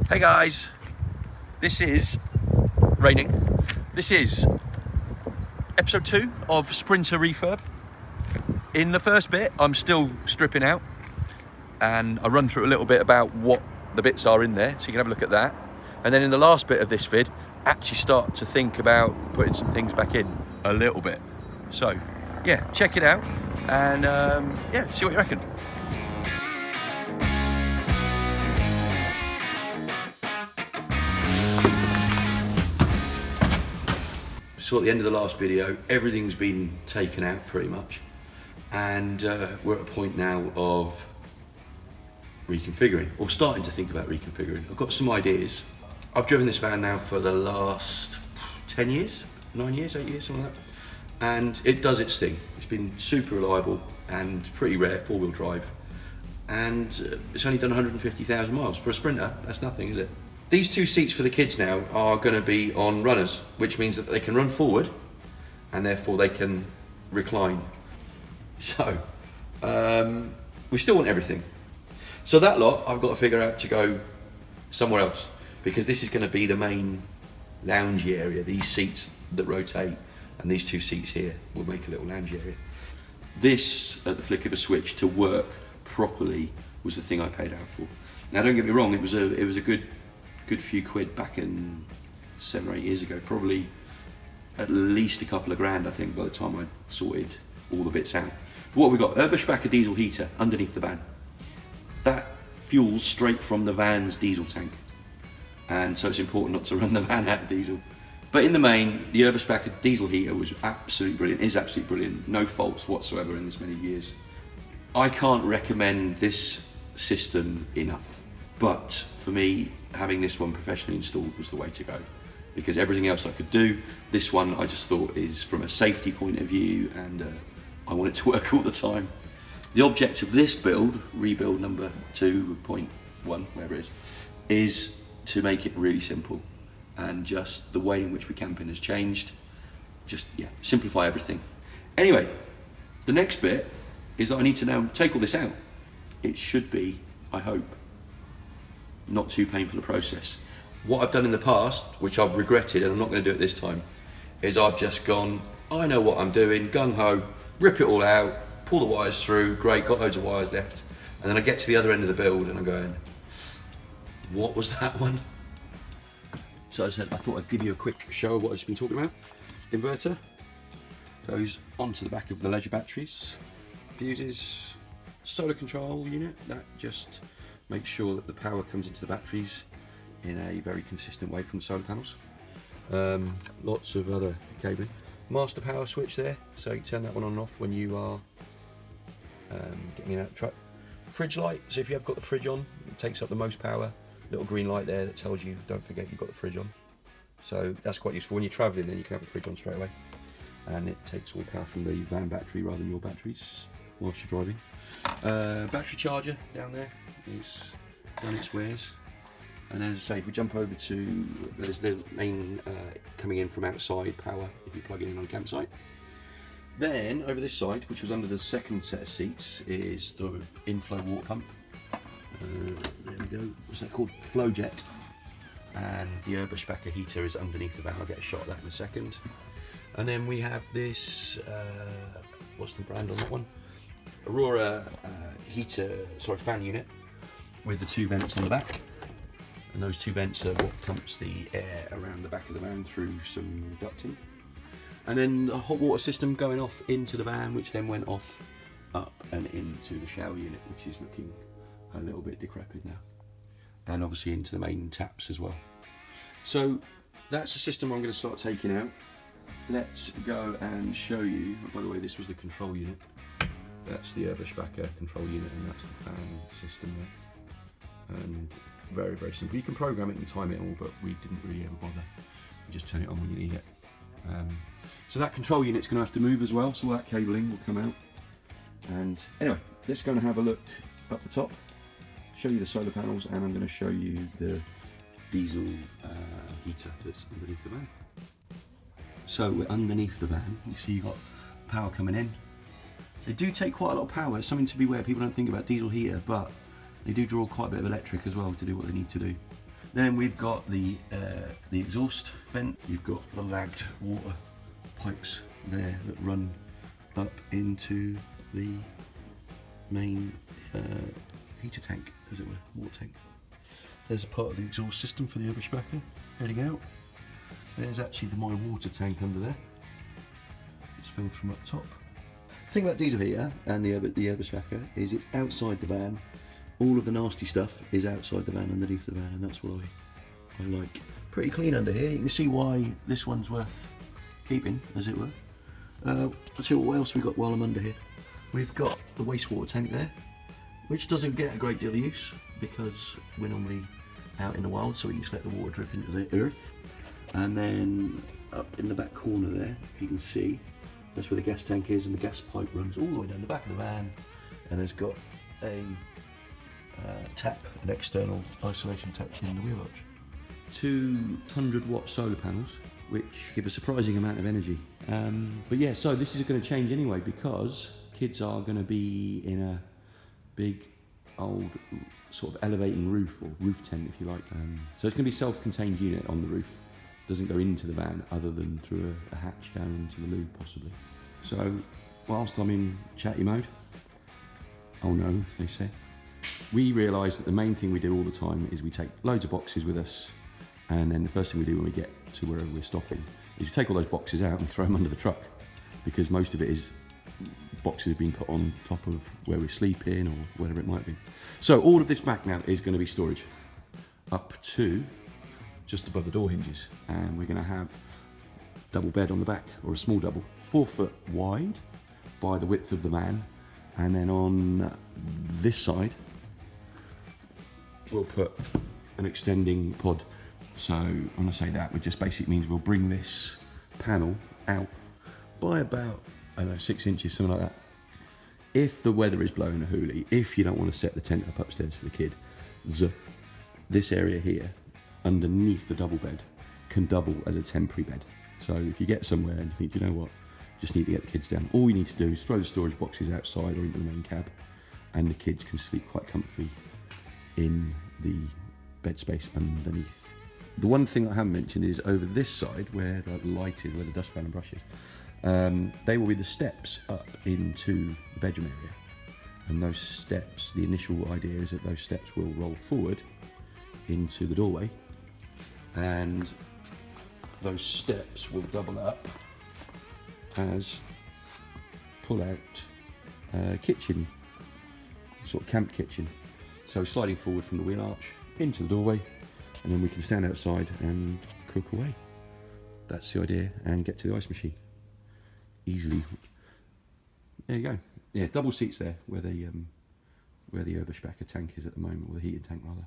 Hey guys, this is raining. This is episode 2 of Sprinter Refurb. In the first bit, I'm still stripping out, and I run through a little bit about what the bits are in there, so you can have a look at that. And then in the last bit of this vid, actually start to think about putting some things back in a little bit. So yeah, check it out, and yeah, see what you reckon. So at the end of the last video, everything's been taken out pretty much, and we're at a point now of reconfiguring, or starting to think about reconfiguring. I've got some ideas. I've driven this van now for the last 10 years, 9 years, 8 years, something like that, and it does its thing. It's been super reliable and pretty rare, 4-wheel drive, and it's only done 150,000 miles. For a Sprinter, that's nothing, is it? These 2 seats for the kids now are going to be on runners, which means that they can run forward and therefore they can recline. So, we still want everything. So that lot I've got to figure out to go somewhere else, because this is going to be the main loungy area. These seats that rotate and these 2 seats here will make a little lounge area. This, at the flick of a switch, to work properly was the thing I paid out for. Now don't get me wrong, it was a good few quid back in 7 or 8 years ago, probably at least a couple of grand, I think, by the time I sorted all the bits out. But what we've got, Eberspacher diesel heater underneath the van. That fuels straight from the van's diesel tank, and so it's important not to run the van out of diesel. But in the main, the Eberspacher diesel heater was absolutely brilliant, is absolutely brilliant, no faults whatsoever in this many years. I can't recommend this system enough, but for me, having this one professionally installed was the way to go, because everything else I could do, this one I just thought is from a safety point of view, and I want it to work all the time. The object of this build, rebuild number 2.1, whatever it is to make it really simple, and just the way in which we camp in has changed. Just, yeah, simplify everything. Anyway, the next bit is that I need to now take all this out. It should be, I hope, not too painful a process. What I've done in the past, which I've regretted, and I'm not going to do it this time, is I've just gone, I know what I'm doing, gung-ho, rip it all out, pull the wires through, great, got loads of wires left, and then I get to the other end of the build and I'm going, what was that one? So as I said, I thought I'd give you a quick show of what I've just been talking about. Inverter goes onto the back of the Leisure batteries, fuses, solar control unit, that just make sure that the power comes into the batteries in a very consistent way from the solar panels. Lots of other cabling. Master power switch there, so you turn that one on and off when you are getting in and out of the truck. Fridge light, so if you have got the fridge on, it takes up the most power. Little green light there that tells you don't forget you've got the fridge on. So that's quite useful when you're travelling, then you can have the fridge on straight away. And it takes all the power from the van battery rather than your batteries whilst you're driving. Battery charger down there is done its wares, and then as I say, if we jump over to, there's the main coming in from outside power if you plug it in on a campsite. Then over this side, which was under the second set of seats, is the inflow water pump. There we go, what's that called? Flow jet. And the Eberspacher heater is underneath the van. I'll get a shot of that in a second. And then we have this, what's the brand on that one? Aurora fan unit with the 2 vents on the back, and those 2 vents are what pumps the air around the back of the van through some ducting. And then the hot water system going off into the van, which then went off up and into the shower unit, which is looking a little bit decrepit now, and obviously into the main taps as well. So that's the system I'm going to start taking out. Let's go and show you. Oh, by the way, this was the control unit. That's the Eberspacher control unit, and that's the fan system there. And very, very simple. You can program it and time it all, but we didn't really ever bother. You just turn it on when you need it. So that control unit's going to have to move as well, so all that cabling will come out. And anyway, let's go and have a look up the top, show you the solar panels, and I'm going to show you the diesel heater that's underneath the van. So we're underneath the van. You see you've got power coming in. They do take quite a lot of power. It's something to be aware. People don't think about diesel heater, but They do draw quite a bit of electric as well to do what they need to do. Then we've got the exhaust vent. You've got the lagged water pipes there that run up into the main heater tank, as it were, water tank. There's a part of the exhaust system for the Oberschbacher heading out. There's actually my water tank under there. It's filled from up top. The thing about diesel heater and the Oberschbacher is it's outside the van. All of the nasty stuff is outside the van, underneath the van, and that's what I like. Pretty clean under here. You can see why this one's worth keeping, as it were. Let's see what else we've got while I'm under here. We've got the wastewater tank there, which doesn't get a great deal of use because we're normally out in the wild, so we can just let the water drip into the earth. And then up in the back corner there, you can see that's where the gas tank is, and the gas pipe runs all the way down the back of the van, and has got a tap, an external isolation tap in the wheel arch. 200-watt solar panels, which give a surprising amount of energy. But yeah, so this is going to change anyway because kids are going to be in a big old sort of elevating roof, or roof tent if you like. So it's going to be a self-contained unit on the roof. Doesn't go into the van other than through a hatch down into the loo possibly. So whilst I'm in chatty mode, oh no, they say, we realise that the main thing we do all the time is we take loads of boxes with us, and then the first thing we do when we get to wherever we're stopping is we take all those boxes out and throw them under the truck, because most of it is boxes being put on top of where we're sleeping or whatever it might be. So all of this back now is going to be storage up to just above the door hinges, and we're going to have double bed on the back, or a small double, 4 foot wide by the width of the van, and then on this side we'll put an extending pod. So when I say that, it just basically means we'll bring this panel out by about, I don't know, 6 inches, something like that. If the weather is blowing a hoolie, if you don't want to set the tent up upstairs for the kid, this area here underneath the double bed can double as a temporary bed. So if you get somewhere and you think, you know what, just need to get the kids down, all you need to do is throw the storage boxes outside or into the main cab, and the kids can sleep quite comfy in the bed space underneath. The one thing I haven't mentioned is over this side where the light is, where the dustpan and brush is, they will be the steps up into the bedroom area. And those steps, the initial idea is that those steps will roll forward into the doorway, and those steps will double up as pull-out kitchen, sort of camp kitchen. So sliding forward from the wheel arch into the doorway, and then we can stand outside and cook away. That's the idea, and get to the ice machine easily. There you go. Yeah, double seats there where the Oberschbacher tank is at the moment, or the heating tank rather.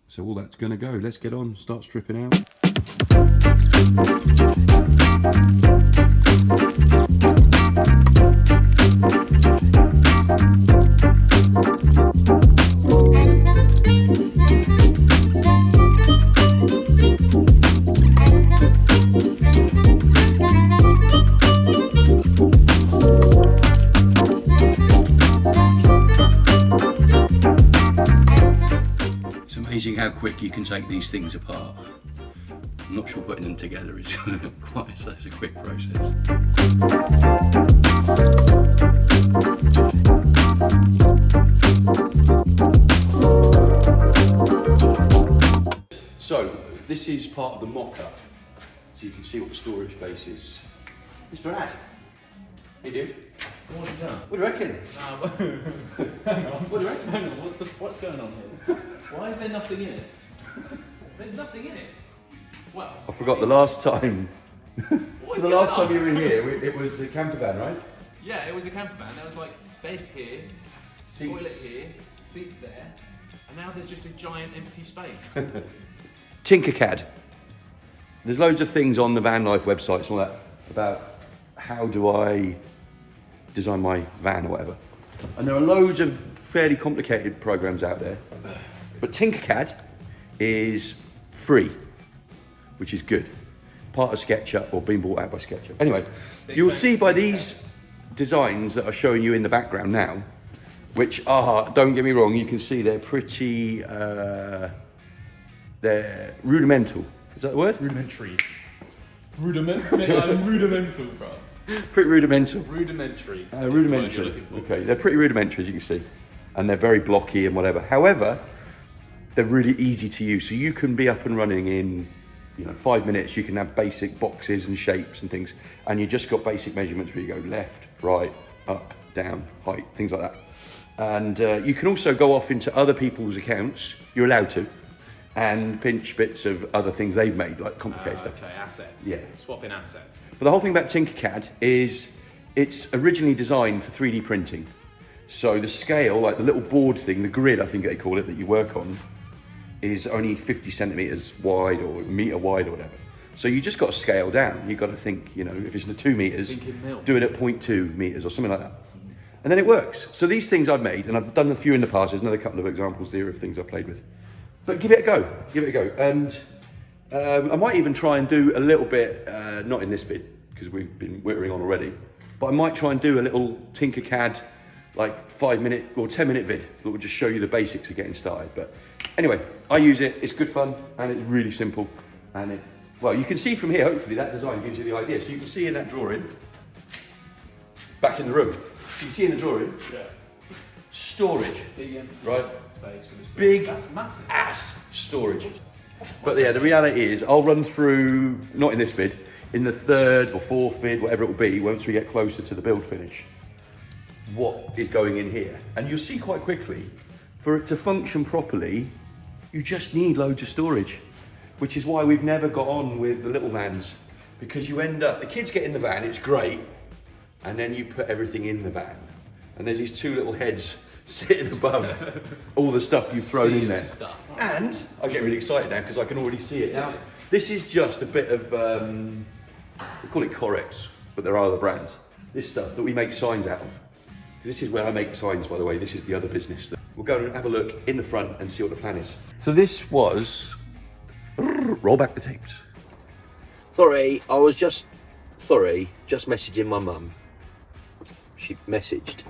So all that's going to go. Let's get on, start stripping out. Amazing how quick you can take these things apart. I'm not sure putting them together is quite such a quick process. So this is part of the mock-up, so you can see what the storage space is. Mr. Ad, hey dude. What have you done? What do you reckon? Hang on. What do you reckon? Hang on, what's going on here? Why is there nothing in it? There's nothing in it. Well, I forgot the last time. What's The going last time on? you were here, it was a campervan, right? Yeah, it was a camper van. There was like beds here, Seats. toilet here, seats there, and now there's just a giant empty space. Tinkercad. There's loads of things on the vanlife websites and all that about how do I design my van or whatever. And there are loads of fairly complicated programs out there. But Tinkercad is free, which is good. Part of SketchUp, or being bought out by SketchUp. Anyway, you'll see by these designs that are showing you in the background now, which are, don't get me wrong, you can see they're pretty, they're rudimental. Is that the word? Rudimentary. I'm rudimental, bro. Pretty rudimental. Rudimentary. Rudimentary. Okay, they're pretty rudimentary, as you can see. And they're very blocky and whatever. However, they're really easy to use. So you can be up and running in 5 minutes. You can have basic boxes and shapes and things. And you just got basic measurements where you go left, right, up, down, height, things like that. And you can also go off into other people's accounts. You're allowed to. And pinch bits of other things they've made, like complicated stuff. Okay, assets. Yeah. Swapping assets. But the whole thing about Tinkercad is it's originally designed for 3D printing. So the scale, like the little board thing, the grid I think they call it, that you work on, is only 50 centimeters wide or a meter wide or whatever. So you just got to scale down. You've got to think, if it's 2 meters, do it at 0.2 meters or something like that. And then it works. So these things I've made, and I've done a few in the past, there's another couple of examples there of things I've played with. But give it a go, And I might even try and do a little bit, not in this vid, because we've been whittering on already, but I might try and do a little Tinkercad, like 5-minute or 10-minute vid that will just show you the basics of getting started. But anyway, I use it, it's good fun, and it's really simple. And well, you can see from here, hopefully that design gives you the idea. So you can see in that drawing, back in the room, you can see in the drawing, storage, Big empty right? Space for the storage. Big That's massive. ass storage. But yeah, the reality is I'll run through, not in this vid, in the 3rd or 4th vid, whatever it will be, once we get closer to the build finish, what is going in here. And you'll see quite quickly, for it to function properly, you just need loads of storage, which is why we've never got on with the little vans, because you end up, the kids get in the van, it's great, and then you put everything in the van. And there's these 2 little heads sitting above all the stuff you've thrown in there. And I get really excited now because I can already see it now. This is just a bit of, we call it Corex, but there are other brands. This stuff that we make signs out of. This is where I make signs, by the way. This is the other business. We'll go and have a look in the front and see what the plan is. So this was, roll back the tapes. Sorry, I was just messaging my mum. She messaged.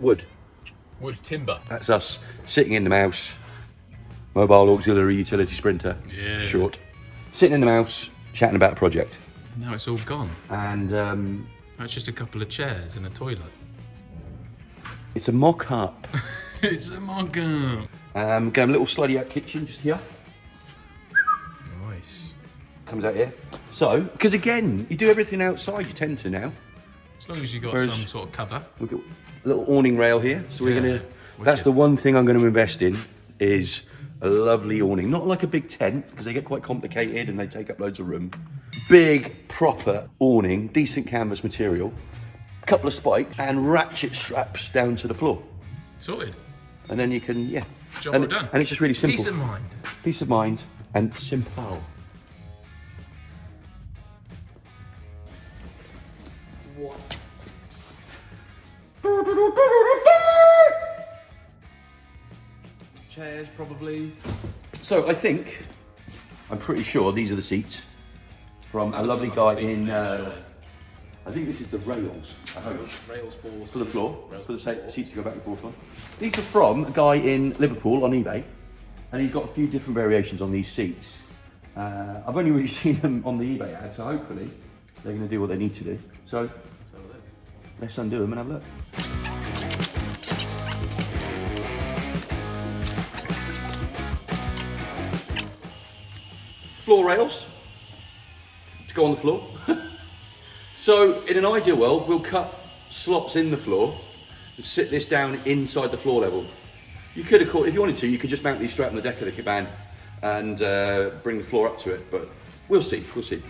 Wood. Wood timber. That's us sitting in the mouse. Mobile auxiliary utility sprinter. Yeah. Short. Sitting in the mouse, chatting about a project. Now it's all gone. And That's just a couple of chairs and a toilet. it's a mock-up. It's a mock-up. Got a little slidey out kitchen just here. Nice. Comes out here. So, because again, you do everything outside, you tend to now. As long as you got Whereas- some sort of cover. We've got a little awning rail here. So we're Yeah, gonna, that's wicked. the one thing I'm gonna invest in, is a lovely awning. Not like a big tent, because they get quite complicated and they take up loads of room. Big, proper awning, decent canvas material, couple of spikes and ratchet straps down to the floor. Sorted. And then you can, yeah. It's job and, well done. and it's just really simple. Peace of mind. Peace of mind and simple. What? Chairs, probably. So I think, I'm pretty sure these are the seats from a That lovely looks like guy the seats in, to me, sure. I think this is the rails, I hope. Rails for For the floor, Rails for the floor. seats to go back and forth on. These are from a guy in Liverpool on eBay, and he's got a few different variations on these seats. I've only really seen them on the eBay ad, so hopefully they're going to do what they need to do. So Let's have a look. let's undo them and have a look. Floor rails to go on the floor. So in an ideal world, we'll cut slots in the floor and sit this down inside the floor level. You could, of course, if you wanted to, you could just mount these straight on the deck of the van and bring the floor up to it, but we'll see, we'll see.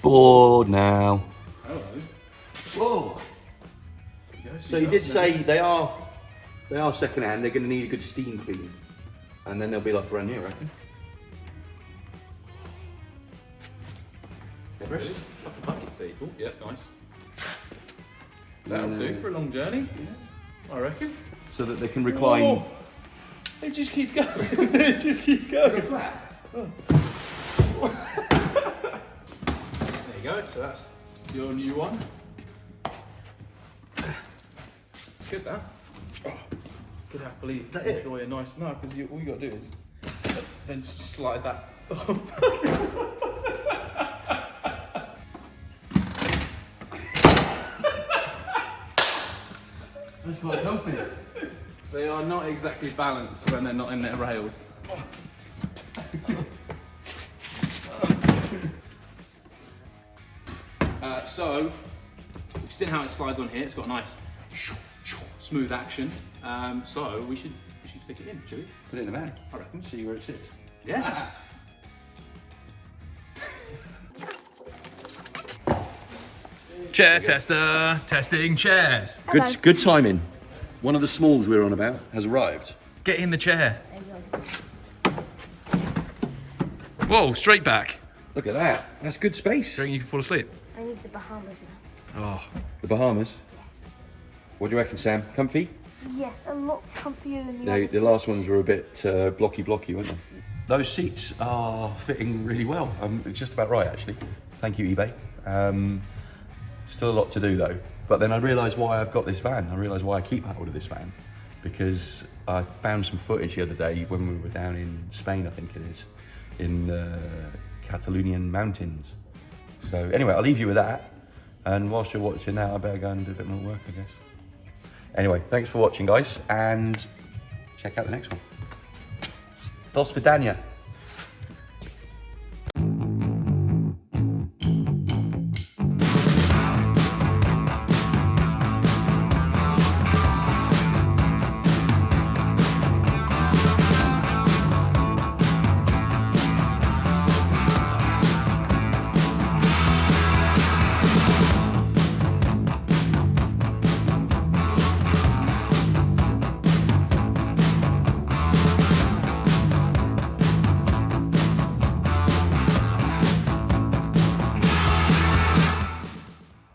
Bored now. Hello. Whoa. So you did say they are second hand, they're going to need a good steam clean. And then they'll be like brand new, I reckon. Really? Like a bucket seat. Oh, yeah, nice. That'll do for a long journey. I reckon. So that they can recline. Whoa. It just keeps going. It just keeps going. Flat. Oh. There you go. So that's your new one. It's good, that. Oh, could happily enjoy a nice. No, because all you got to do is then just slide that. That's quite healthy. They are not exactly balanced when they're not in their rails. So, you've seen how it slides on here. It's got a nice smooth action. So we should stick it in, shall we? Put it in the van. I reckon. See where it sits. Yeah. Chair tester, testing chairs. Good timing. One of the smalls we were on about has arrived. Get in the chair. Whoa, straight back. Look at that. That's good space. Do you reckon you can fall asleep? I need the Bahamas now. Oh. The Bahamas. Yes. What do you reckon, Sam? Comfy? Yes, a lot comfier than the No, other the last seats. ones were a bit blocky, weren't they? Those seats are fitting really well. It's just about right, actually. Thank you, eBay. Still a lot to do, though. But then I realised why I've got this van. I realised why I keep hold of this van. Because I found some footage the other day when we were down in Spain, I think it is, in the Catalonian mountains. So anyway, I'll leave you with that. And whilst you're watching that, I better go and do a bit more work, I guess. Anyway, thanks for watching, guys, and check out the next one. Dos vidania.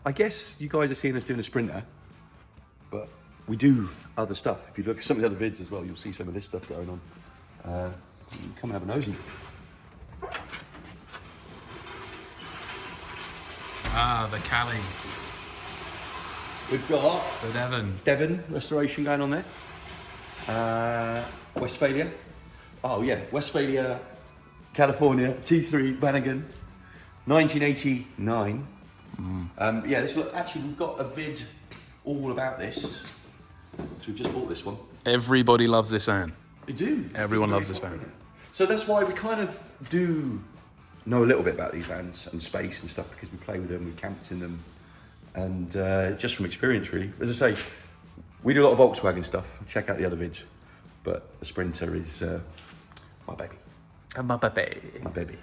I guess you guys are seeing us doing a Sprinter, but we do other stuff. If you look at some of the other vids as well, you'll see some of this stuff going on. Come and have a nosy. Ah, the Cali. We've got The Devon restoration going on there. Westphalia. Oh yeah, Westphalia, California, T3, Bannigan, 1989. Yeah, this actually we've got a vid all about this. So we've just bought this one. Everybody loves this van. We do. Everyone loves this van. So that's why we kind of do know a little bit about these vans and space and stuff, because we play with them, we camped in them, and just from experience really. As I say, we do a lot of Volkswagen stuff. Check out the other vids, but the Sprinter is my baby. My baby. My baby.